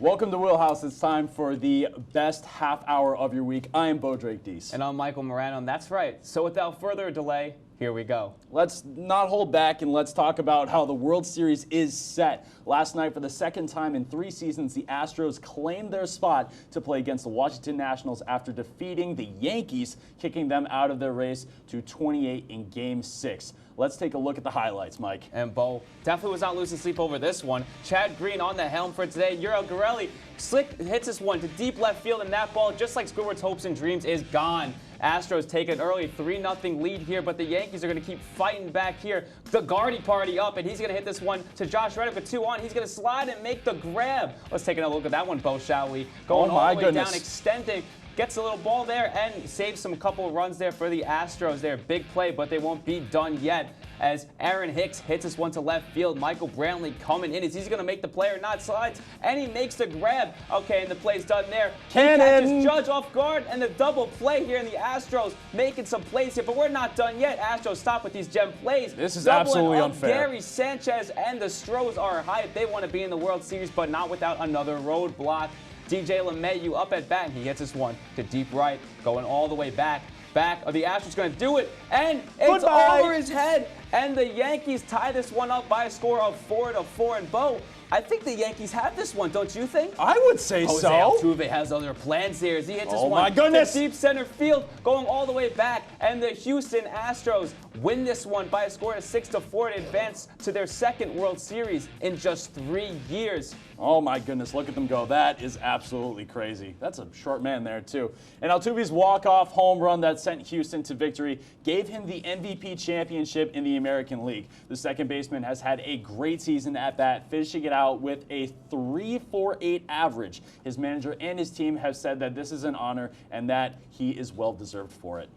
Welcome to Wheelhaus. It's time for the best half hour of your week. I am Bo Drake Deese. And I'm Michael Morano, and that's right. So without further delay, here we go. Let's not hold back and let's talk about how the World Series is set. Last night, for the second time in 3 seasons, the Astros claimed their spot to play against the Washington Nationals after defeating the Yankees, kicking them out of their race to 28 in Game 6. Let's take a look at the highlights, Mike. And Bo definitely was not losing sleep over this one. Chad Green on the helm for today. Uriel Gorelli slick hits this one to deep left field, and that ball, just like Squidward's hopes and dreams, is gone. Astros take an early 3-0 lead here, but the Yankees are going to keep fighting back here. The Gardy party up, and he's going to hit this one to Josh Reddick with 2 on. He's going to slide and make the grab. Let's take another look at that one, Bo, shall we? Going all the way down, extending. Gets a little ball there and saves some couple runs there for the Astros there. Big play, but they won't be done yet as Aaron Hicks hits this one to left field. Michael Brantley coming in. Is he going to make the play or not? Slides, and he makes the grab. Okay, and the play's done there. Cannon! He catches Judge off guard, and the double play here in the Astros making some plays here, but we're not done yet. Astros stop with these gem plays. This is absolutely unfair. Gary Sanchez and the Stros are hyped. They want to be in the World Series, but not without another roadblock. DJ LeMahieu up at bat, and he hits this one to deep right, going all the way back. The Astros going to do it, and it's over his head. And the Yankees tie this one up by a score of 4-4. And Bo, I think the Yankees have this one, don't you think? I would say Jose so. Altuve has other plans here as he hits this one to deep center field, going all the way back. And the Houston Astros win this one by a score of 6-4 to advance to their second World Series in just 3 years. Oh my goodness, look at them go. That is absolutely crazy. That's a short man there too. And Altuve's walk-off home run that sent Houston to victory gave him the MVP championship in the American League. The second baseman has had a great season at bat, finishing it out with a 3.48 average. His manager and his team have said that this is an honor and that he is well deserved for it.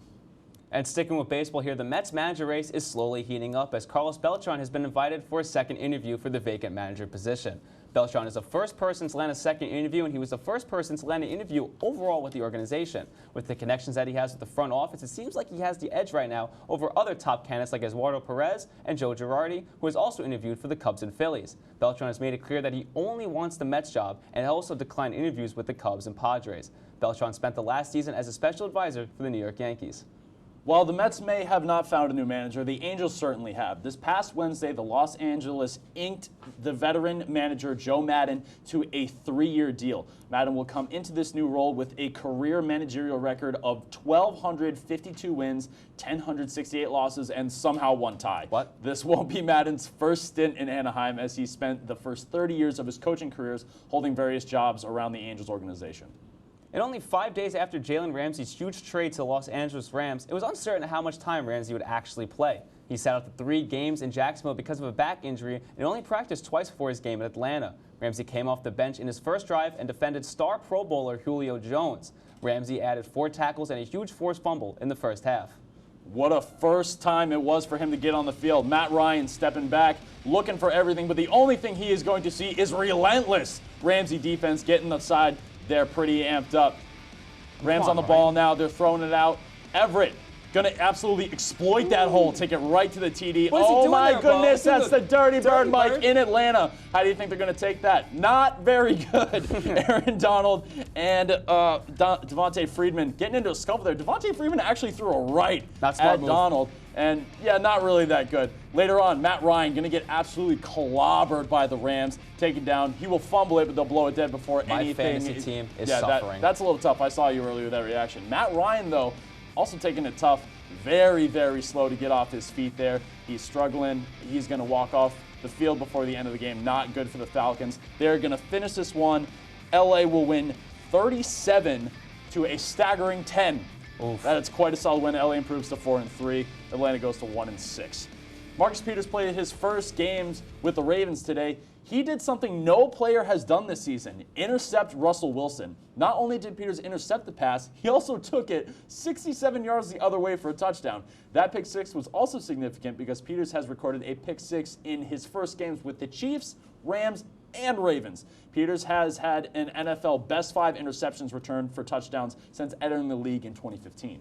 And sticking with baseball here, the Mets manager race is slowly heating up as Carlos Beltran has been invited for a second interview for the vacant manager position. Beltran is the first person to land a second interview, and he was the first person to land an interview overall with the organization. With the connections that he has with the front office, it seems like he has the edge right now over other top candidates like Eduardo Perez and Joe Girardi, who has also interviewed for the Cubs and Phillies. Beltran has made it clear that he only wants the Mets job and also declined interviews with the Cubs and Padres. Beltran spent the last season as a special advisor for the New York Yankees. While the Mets may have not found a new manager, the Angels certainly have. This past Wednesday, the Los Angeles inked the veteran manager Joe Maddon to a 3-year deal. Maddon will come into this new role with a career managerial record of 1,252 wins, 1,068 losses, and somehow 1 tie. What? This won't be Maddon's first stint in Anaheim, as he spent the first 30 years of his coaching careers holding various jobs around the Angels organization. And only 5 days after Jalen Ramsey's huge trade to the Los Angeles Rams, it was uncertain how much time Ramsey would actually play. He sat out the 3 games in Jacksonville because of a back injury and only practiced twice before his game in Atlanta. Ramsey came off the bench in his first drive and defended star Pro Bowler Julio Jones. Ramsey added 4 tackles and a huge forced fumble in the first half. What a first time it was for him to get on the field. Matt Ryan stepping back, looking for everything, but the only thing he is going to see is relentless Ramsey defense getting the side. They're pretty amped up. Rams on the ball now. They're throwing it out. Everett going to absolutely exploit that hole. Take it right to the TD. Oh, my goodness. That's the dirty bird, Mike, in Atlanta. How do you think they're going to take that? Not very good. Aaron Donald and Devontae Freeman getting into a scuffle there. Devontae Freeman actually threw a right at Donald. And, yeah, not really that good. Later on, Matt Ryan going to get absolutely clobbered by the Rams, taken down. He will fumble it, but they'll blow it dead before anything. My fantasy team is suffering. That's a little tough. I saw you earlier with that reaction. Matt Ryan, though, also taking it tough. Very, very slow to get off his feet there. He's struggling. He's going to walk off the field before the end of the game. Not good for the Falcons. They're going to finish this one. LA will win 37 to a staggering 10. Oof. That is quite a solid win. LA improves to 4-3. Atlanta goes to 1-6. Marcus Peters played his first games with the Ravens today. He did something no player has done this season, intercept Russell Wilson. Not only did Peters intercept the pass, he also took it 67 yards the other way for a touchdown. That pick six was also significant because Peters has recorded a pick six in his first games with the Chiefs, Rams, and Ravens. Peters has had an NFL best 5 interceptions returned for touchdowns since entering the league in 2015.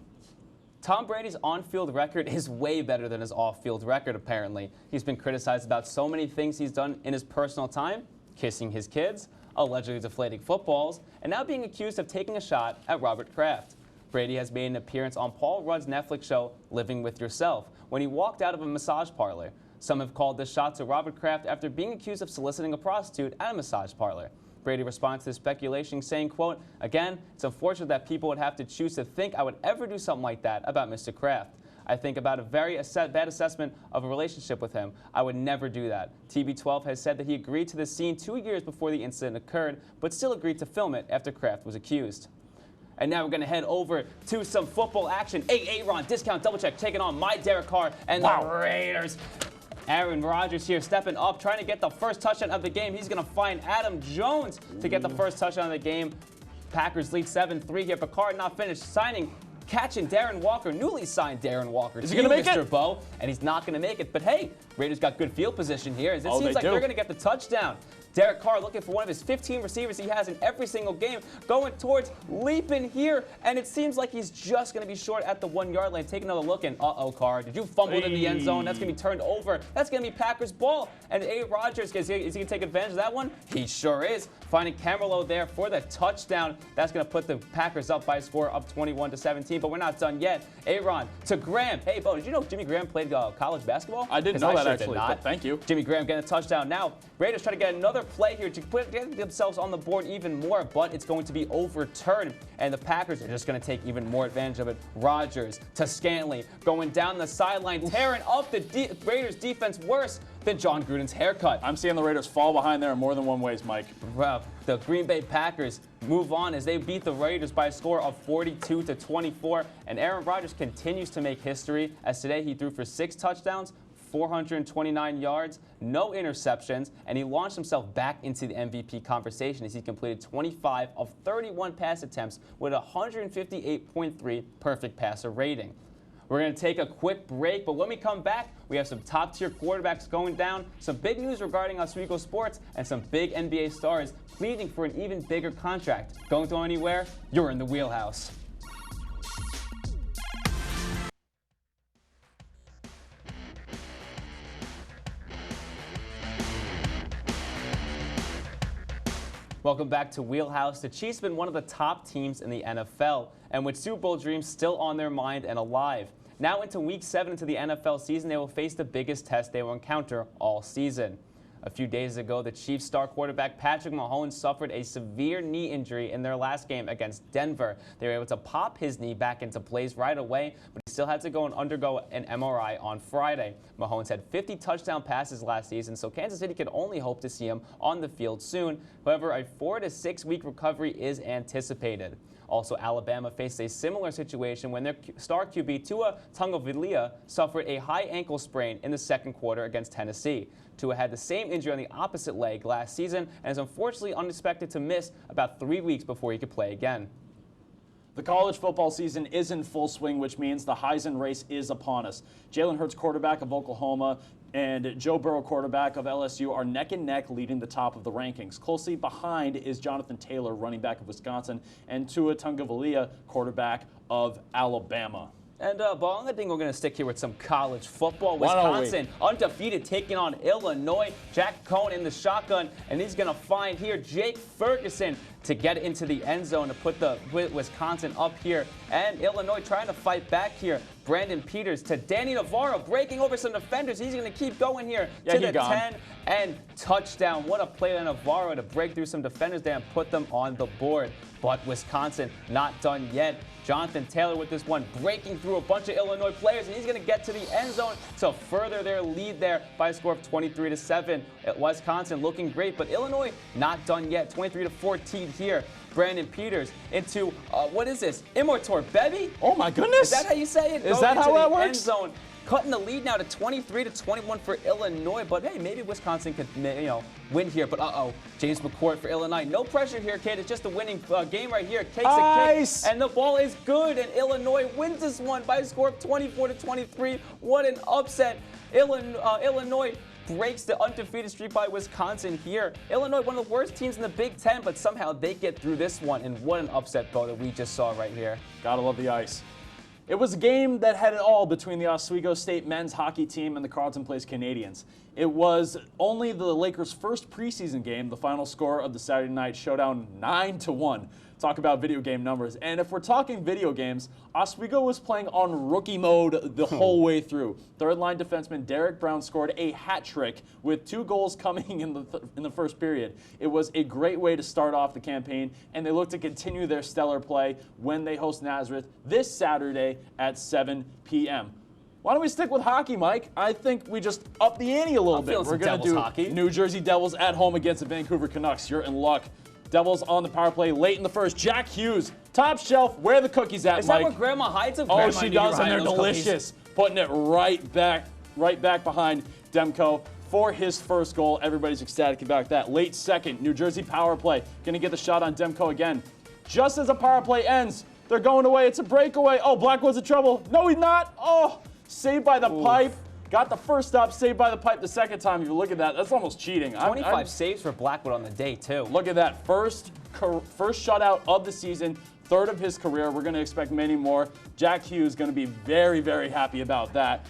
Tom Brady's on-field record is way better than his off-field record, apparently. He's been criticized about so many things he's done in his personal time: kissing his kids, allegedly deflating footballs, and now being accused of taking a shot at Robert Kraft. Brady has made an appearance on Paul Rudd's Netflix show, Living With Yourself, when he walked out of a massage parlor. Some have called this shot to Robert Kraft after being accused of soliciting a prostitute at a massage parlor. Brady responds to the speculation saying, quote, "Again, it's unfortunate that people would have to choose to think I would ever do something like that about Mr. Kraft. I think about a very bad assessment of a relationship with him. I would never do that." TB12 has said that he agreed to the scene 2 years before the incident occurred, but still agreed to film it after Kraft was accused. And now we're going to head over to some football action. Aaron, discount double check, taking on my Derek Carr and the Raiders. Aaron Rodgers here stepping up, trying to get the first touchdown of the game. He's going to find Adam Jones to get the first touchdown of the game. Packers lead 7-3 here. Picard not finished catching Darren Walker, newly signed Darren Walker. Is he going to make Mr. it? Bo, and he's not going to make it. But hey, Raiders got good field position here. It seems like they're going to get the touchdown. Derek Carr looking for one of his 15 receivers he has in every single game, going towards leaping here, and it seems like he's just going to be short at the 1 yard line. Take another look, and Carr, did you fumble in the end zone? That's going to be turned over. That's going to be Packers ball. And Rodgers, is he going to take advantage of that one? He sure is. Finding Camarillo there for the touchdown. That's going to put the Packers up by a score of 21-17, but we're not done yet. Aaron to Graham. Hey, Bo, did you know Jimmy Graham played college basketball? I didn't know that, actually, but thank you. Jimmy Graham getting a touchdown. Now, Raiders try to get another play here to get themselves on the board even more, but it's going to be overturned, and the Packers are just going to take even more advantage of it. Rodgers to Scantling, going down the sideline, tearing up the Raiders defense worse than John Gruden's haircut. I'm seeing the Raiders fall behind there in more than one ways, Mike. Well, the Green Bay Packers move on as they beat the Raiders by a score of 42-24, and Aaron Rodgers continues to make history as today he threw for 6 touchdowns, 429 yards, no interceptions, and he launched himself back into the MVP conversation as he completed 25 of 31 pass attempts with a 158.3 perfect passer rating. We're going to take a quick break, but when we come back, we have some top-tier quarterbacks going down, some big news regarding Oswego sports, and some big NBA stars pleading for an even bigger contract. Don't go anywhere. You're in the Wheelhouse. Welcome back to Wheelhouse. The Chiefs have been one of the top teams in the NFL, and with Super Bowl dreams still on their mind and alive. Now into Week 7 into the NFL season, they will face the biggest test they will encounter all season. A few days ago, the Chiefs star quarterback Patrick Mahomes suffered a severe knee injury in their last game against Denver. They were able to pop his knee back into place right away, but he still had to go and undergo an MRI on Friday. Mahomes had 50 touchdown passes last season, so Kansas City could only hope to see him on the field soon. However, a 4 to 6 week recovery is anticipated. Also, Alabama faced a similar situation when their star QB Tua Tagovailoa suffered a high ankle sprain in the second quarter against Tennessee. Tua had the same injury on the opposite leg last season and is unfortunately unexpected to miss about 3 weeks before he could play again. The college football season is in full swing, which means the Heisman race is upon us. Jalen Hurts, quarterback of Oklahoma, and Joe Burrow, quarterback of LSU, are neck and neck leading the top of the rankings. Closely behind is Jonathan Taylor, running back of Wisconsin, and Tua Tagovailoa, quarterback of Alabama. And, Ball, I think we're going to stick here with some college football. Wisconsin, undefeated, taking on Illinois. Jack Cohn in the shotgun, and he's going to find here Jake Ferguson to get into the end zone to put the Wisconsin up here. And Illinois trying to fight back here. Brandon Peters to Danny Navarro, breaking over some defenders. He's going to keep going here to the 10 and touchdown. What a play by Navarro to break through some defenders there and put them on the board. But Wisconsin not done yet. Jonathan Taylor with this one, breaking through a bunch of Illinois players, and he's going to get to the end zone to further their lead there by a score of 23-7. Wisconsin looking great, but Illinois not done yet. 23-14 here. Brandon Peters into, what is this? Immator Bebby? Oh my goodness. Is that how you say it? Is that how that works? End zone. Cutting the lead now to 23-21 for Illinois, but hey, maybe Wisconsin could, win here. But James McCourt for Illinois. No pressure here, kid. It's just a winning game right here. Takes a kick, and the ball is good, and Illinois wins this one by a score of 24-23. What an upset! Illinois breaks the undefeated streak by Wisconsin here. Illinois, one of the worst teams in the Big Ten, but somehow they get through this one, and what an upset, Bo, that we just saw right here. Gotta love the ice. It was a game that had it all between the Oswego State men's hockey team and the Carleton Place Canadians. It was only the Lakers' first preseason game. The final score of the Saturday night showdown, 9-1. Talk about video game numbers. And if we're talking video games, Oswego was playing on rookie mode the whole way through. Third-line defenseman Derek Brown scored a hat trick with 2 goals coming in the first period. It was a great way to start off the campaign, and they look to continue their stellar play when they host Nazareth this Saturday at 7 p.m. Why don't we stick with hockey, Mike? I think we just up the ante a little bit. We're going to do hockey. New Jersey Devils at home against the Vancouver Canucks. You're in luck. Devils on the power play late in the first. Jack Hughes, top shelf. Where are the cookies at, Is Mike? that what Grandma hides them? Oh, she does, and they're delicious. Putting it right back behind Demko for his first goal. Everybody's ecstatic about that. Late second, New Jersey power play. Going to get the shot on Demko again. Just as the power play ends, they're going away. It's a breakaway. Oh, Blackwood's in trouble. No, he's not. Oh, saved by the pipe. Got the first stop, saved by the pipe the second time. If you look at that, that's almost cheating. 25 saves for Blackwood on the day, too. Look at that. First shutout of the season, third of his career. We're going to expect many more. Jack Hughes is going to be very, very happy about that,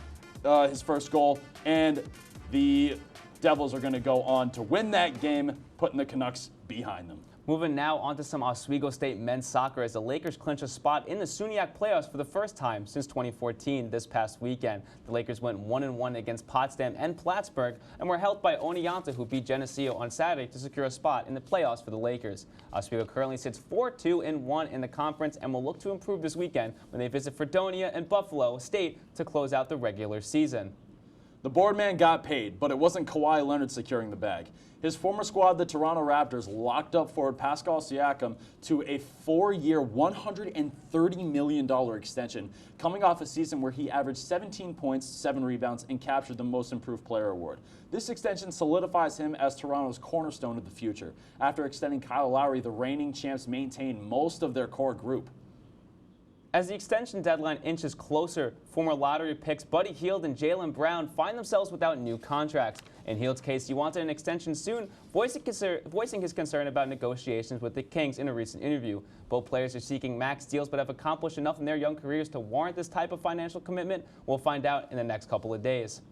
his first goal. And the Devils are going to go on to win that game, putting the Canucks behind them. Moving now on to some Oswego State men's soccer as the Lakers clinch a spot in the SUNYAC playoffs for the first time since 2014 this past weekend. The Lakers went 1-1 against Potsdam and Plattsburgh and were helped by Oneonta, who beat Geneseo on Saturday to secure a spot in the playoffs for the Lakers. Oswego currently sits 4-2-1 in the conference and will look to improve this weekend when they visit Fredonia and Buffalo State to close out the regular season. The board man got paid, but it wasn't Kawhi Leonard securing the bag. His former squad, the Toronto Raptors, locked up forward Pascal Siakam to a 4-year, $130 million extension, coming off a season where he averaged 17 points, 7 rebounds, and captured the Most Improved Player award. This extension solidifies him as Toronto's cornerstone of the future. After extending Kyle Lowry, the reigning champs maintain most of their core group. As the extension deadline inches closer, former lottery picks Buddy Hield and Jaylen Brown find themselves without new contracts. In Hield's case, he wanted an extension soon, voicing his concern about negotiations with the Kings in a recent interview. Both players are seeking max deals but have accomplished enough in their young careers to warrant this type of financial commitment. We'll find out in the next couple of days.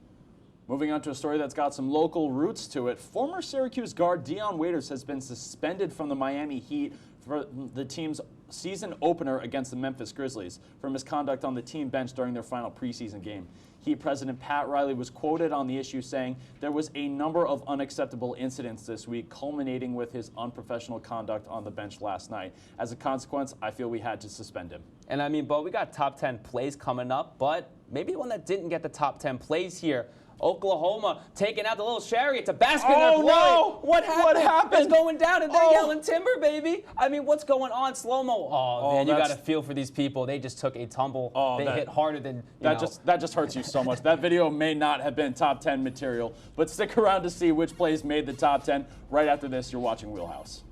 Moving on to a story that's got some local roots to it. Former Syracuse guard Dion Waiters has been suspended from the Miami Heat for the team's season opener against the Memphis Grizzlies for misconduct on the team bench during their final preseason game. Heat President Pat Riley was quoted on the issue saying there was a number of unacceptable incidents this week, culminating with his unprofessional conduct on the bench last night. As a consequence, I feel we had to suspend him. And I mean, Bo, we got top 10 plays coming up, but maybe one that didn't get the top 10 plays here. Oklahoma taking out the little chariot to bask in their glory. No! What happened? What happened? It's going down, and they're yelling timber, baby. I mean, what's going on? Slow-mo. Oh, man, you got to feel for these people. They just took a tumble. They hit harder than, that just hurts you so much. That video may not have been top 10 material, but stick around to see which plays made the top 10. Right after this, you're watching Wheelhaus.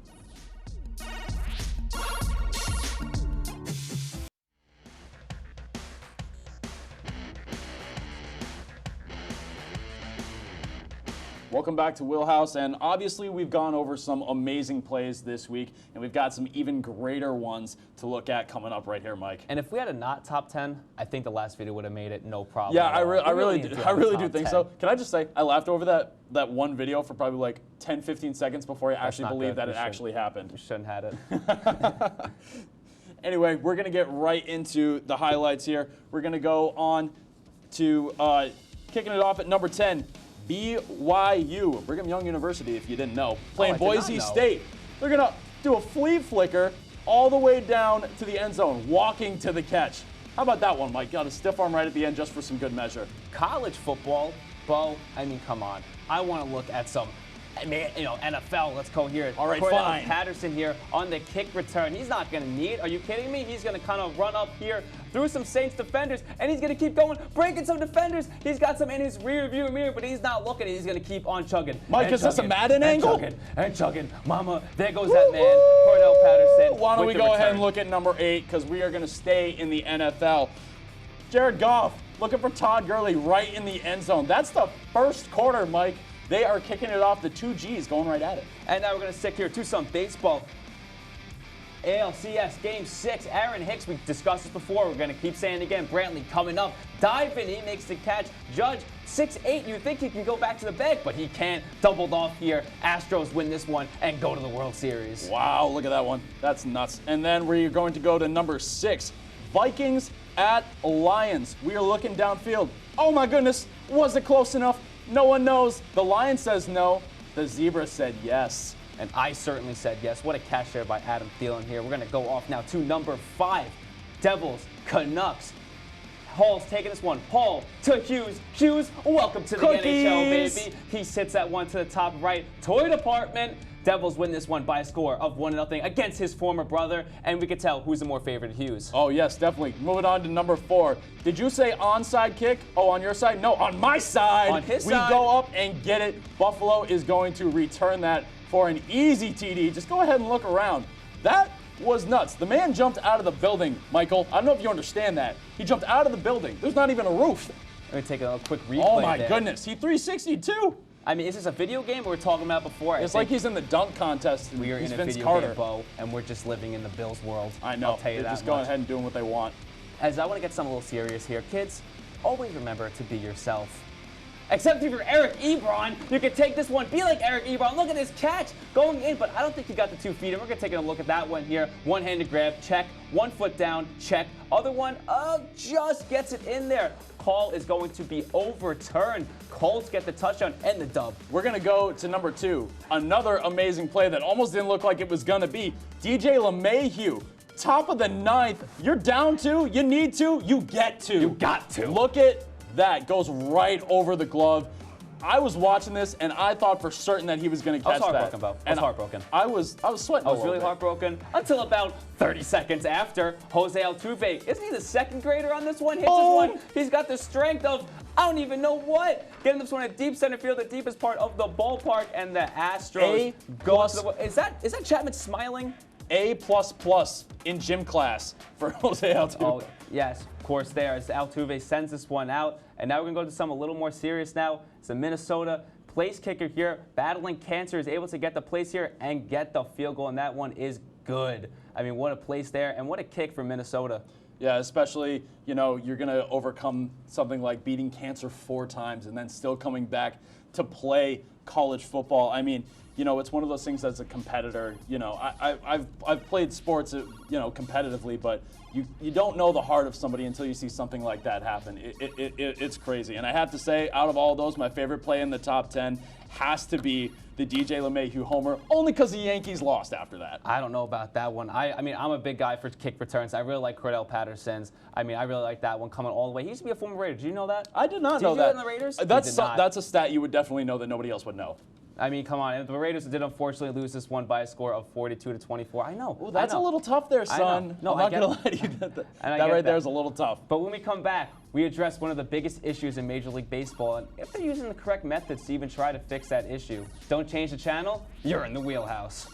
Welcome back to Wheelhaus, and obviously we've gone over some amazing plays this week, and we've got some even greater ones to look at coming up right here, Mike. And if we had a not top 10, I think the last video would have made it no problem. Yeah, I really do think so. Can I just say, I laughed over that one video for probably like 10, 15 seconds before I actually believed that it actually happened. We shouldn't have had it. Anyway, we're going to get right into the highlights here. We're going to go on to kicking it off at number 10. BYU, Brigham Young University, if you didn't know, playing Boise State. They're going to do a flea flicker all the way down to the end zone, walking to the catch. How about that one, Mike? Got a stiff arm right at the end just for some good measure. College football, Bo, I mean, come on. I want to look at some, NFL. Let's go here. All right, Cordell fine. Patterson here on the kick return. He's not going to need. Are you kidding me? He's going to kind of run up here through some Saints defenders, and he's going to keep going, breaking some defenders. He's got some in his rear view mirror, but he's not looking. He's going to keep on chugging. Mike, is this a Madden angle? And chugging. Mama, there goes that man, Cordell Patterson. Why don't we go ahead and look at number 8, because we are going to stay in the NFL. Jared Goff looking for Todd Gurley right in the end zone. That's the first quarter, Mike. They are kicking it off, the 2 Gs going right at it. And now we're going to stick here to some baseball. ALCS Game 6, Aaron Hicks, we discussed this before, we're going to keep saying it again. Brantley coming up, diving, he makes the catch. Judge, 6'8", you think he can go back to the bag, but he can't. Doubled off here. Astros win this one and go to the World Series. Wow, look at that one. That's nuts. And then we're going to go to number 6, Vikings at Lions. We are looking downfield. Oh my goodness, was it close enough? No one knows. The Lion says no. The Zebra said yes. And I certainly said yes. What a catch there by Adam Thielen here. We're going to go off now to number 5, Devils, Canucks. Hall's taking this one. Hall to Hughes. Hughes, welcome to the NHL, baby. He sits that one to the top right. Toy department. Devils win this one by a score of 1-0 against his former brother, and we could tell who's the more favorite Hughes. Oh, yes, definitely. Moving on to number 4. Did you say onside kick? Oh, on your side? No, on my side. On his side. We go up and get it. Buffalo is going to return that for an easy TD. Just go ahead and look around. That was nuts. The man jumped out of the building, Michael. I don't know if you understand that. He jumped out of the building. There's not even a roof. Let me take a quick replay. Oh, my goodness. He 360'd too. I mean, is this a video game we're talking about before? It's like he's in the dunk contest. We are in a Vince video Carter. game, Bo, and we're just living in the Bills world. I know. I'll tell you They're that just going much. ahead and doing what they want. As I want to get something a little serious here, kids, always remember to be yourself. Except if you're Eric Ebron, you can take this one, be like Eric Ebron. Look at this catch going in, but I don't think he got the 2 feet. And we're going to take a look at that one here. One-handed grab, check. 1 foot down, check. Other one, just gets it in there. Call is going to be overturned. Colts get the touchdown and the dub. We're going to go to number 2. Another amazing play that almost didn't look like it was going to be. DJ LeMahieu, top of the 9th. You're down 2. You need to. You get to. You got to. Look at that. Goes right over the glove. I was watching this, and I thought for certain that he was going to catch that. I was heartbroken, Bo. I was heartbroken. I was sweating I was really bit. heartbroken until about 30 seconds after. Jose Altuve, isn't he the second grader on this one? Hits this one. He's got the strength of, I don't even know what. Getting this one at deep center field, the deepest part of the ballpark, and the Astros go to the. Is that Chapman smiling? A++ in gym class for Jose Altuve. Oh, yes, of course there. As Altuve sends this one out. And now we're going to go to something a little more serious now. It's a Minnesota place kicker here, battling cancer, is able to get the place here and get the field goal, and that one is good. I mean, what a place there, and what a kick for Minnesota. Yeah, especially, you're going to overcome something like beating cancer 4 times and then still coming back to play college football. I mean, it's one of those things as a competitor. I've played sports, competitively, but you don't know the heart of somebody until you see something like that happen. It's crazy. And I have to say, out of all those, my favorite play in the top 10 has to be the DJ LeMahieu homer, only because the Yankees lost after that. I don't know about that one. I mean, I'm a big guy for kick returns. I really like Cordell Patterson's. I mean, I really like that one coming all the way. He used to be a former Raider. Did you know that? I did not know that. Did you in the Raiders? That's a stat you would definitely know that nobody else would know. I mean, come on. The Raiders did unfortunately lose this one by a score of 42-24. I know. Well, that's a little tough there, son. No, I'm not going to lie to you. That right there is a little tough. But when we come back, we address one of the biggest issues in Major League Baseball, and if they're using the correct methods to even try to fix that issue. Don't change the channel. You're in the wheelhouse.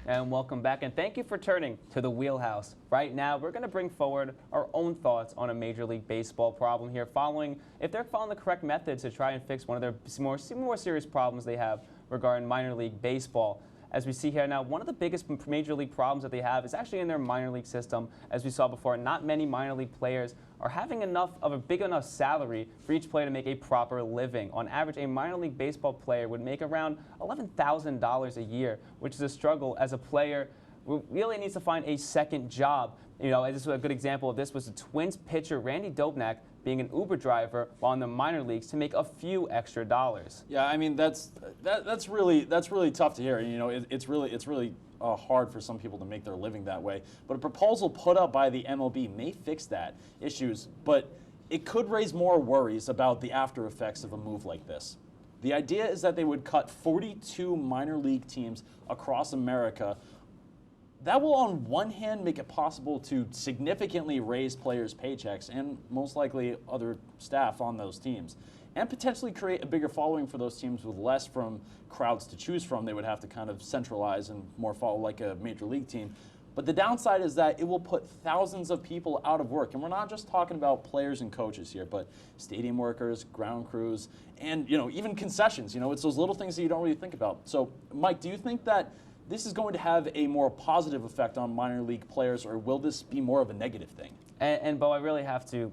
And welcome back, and thank you for turning to the Wheelhouse. Right now, we're going to bring forward our own thoughts on a Major League Baseball problem here, if they're following the correct methods to try and fix one of their more serious problems they have regarding minor league baseball. As we see here now, one of the biggest major league problems that they have is actually in their minor league system. As we saw before, not many minor league players are having enough of a big enough salary for each player to make a proper living. On average, a minor league baseball player would make around $11,000 a year, which is a struggle as a player who really needs to find a second job. This was a good example of this was the Twins pitcher Randy Dobnak being an Uber driver while in the minor leagues to make a few extra dollars. Yeah, I mean that's really tough to hear. It's really hard for some people to make their living that way. But a proposal put up by the MLB may fix that issues, but it could raise more worries about the after effects of a move like this. The idea is that they would cut 42 minor league teams across America. That will, on one hand, make it possible to significantly raise players' paychecks and most likely other staff on those teams, and potentially create a bigger following for those teams with less from crowds to choose from. They would have to kind of centralize and more follow like a major league team. But the downside is that it will put thousands of people out of work. And we're not just talking about players and coaches here, but stadium workers, ground crews, and even concessions. It's those little things that you don't really think about. So, Mike, do you think that this is going to have a more positive effect on minor league players, or will this be more of a negative thing? And Bo, I really have to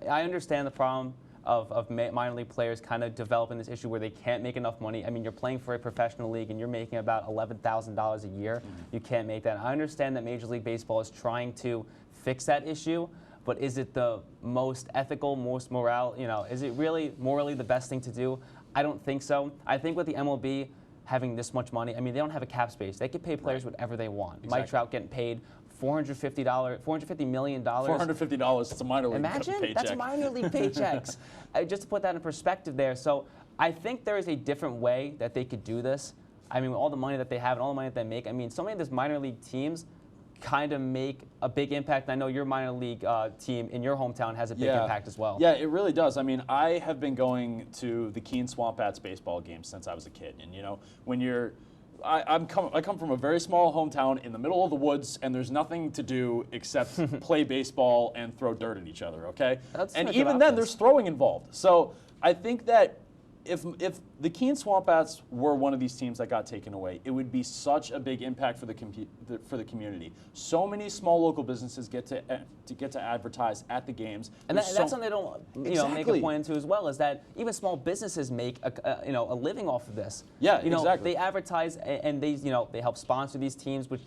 I understand the problem of minor league players kind of developing this issue where they can't make enough money. I mean, you're playing for a professional league and you're making about $11,000 a year. Mm-hmm. You can't make that. I understand that Major League Baseball is trying to fix that issue, but is it the most ethical, most moral, is it really morally the best thing to do? I don't think so. I think with the MLB having this much money, I mean, they don't have a cap space. They can pay players whatever they want. Exactly. Mike Trout getting paid $450 million. $450, it's a minor league Imagine, paycheck. That's minor league paychecks. Just to put that in perspective there. So I think there is a different way that they could do this. I mean, with all the money that they have and all the money that they make, I mean, so many of these minor league teams kind of make a big impact. And I know your minor league team in your hometown has a big impact as well. Yeah, it really does. I mean, I have been going to the Keene Swamp Bats baseball games since I was a kid. And, when I come from a very small hometown in the middle of the woods, and there's nothing to do except play baseball and throw dirt at each other, okay? And even then, there's throwing involved. So I think that if the Keene Swamp Bats were one of these teams that got taken away, it would be such a big impact for the community. So many small local businesses get to advertise at the games, and that's something they don't make a point into as well, is that even small businesses make a living off of this. Yeah, exactly. They advertise and they help sponsor these teams, which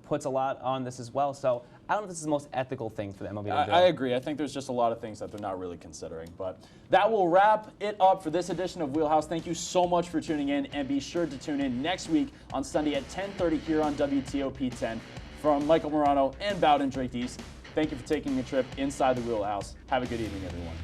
puts a lot on this as well. So I don't know if this is the most ethical thing for the MLB to do. I agree. I think there's just a lot of things that they're not really considering. But that will wrap it up for this edition of Wheelhaus. Thank you so much for tuning in, and be sure to tune in next week on Sunday at 10:30 here on WTOP 10. From Michael Morano and Bowden Drake East, thank you for taking a trip inside the Wheelhaus. Have a good evening, everyone.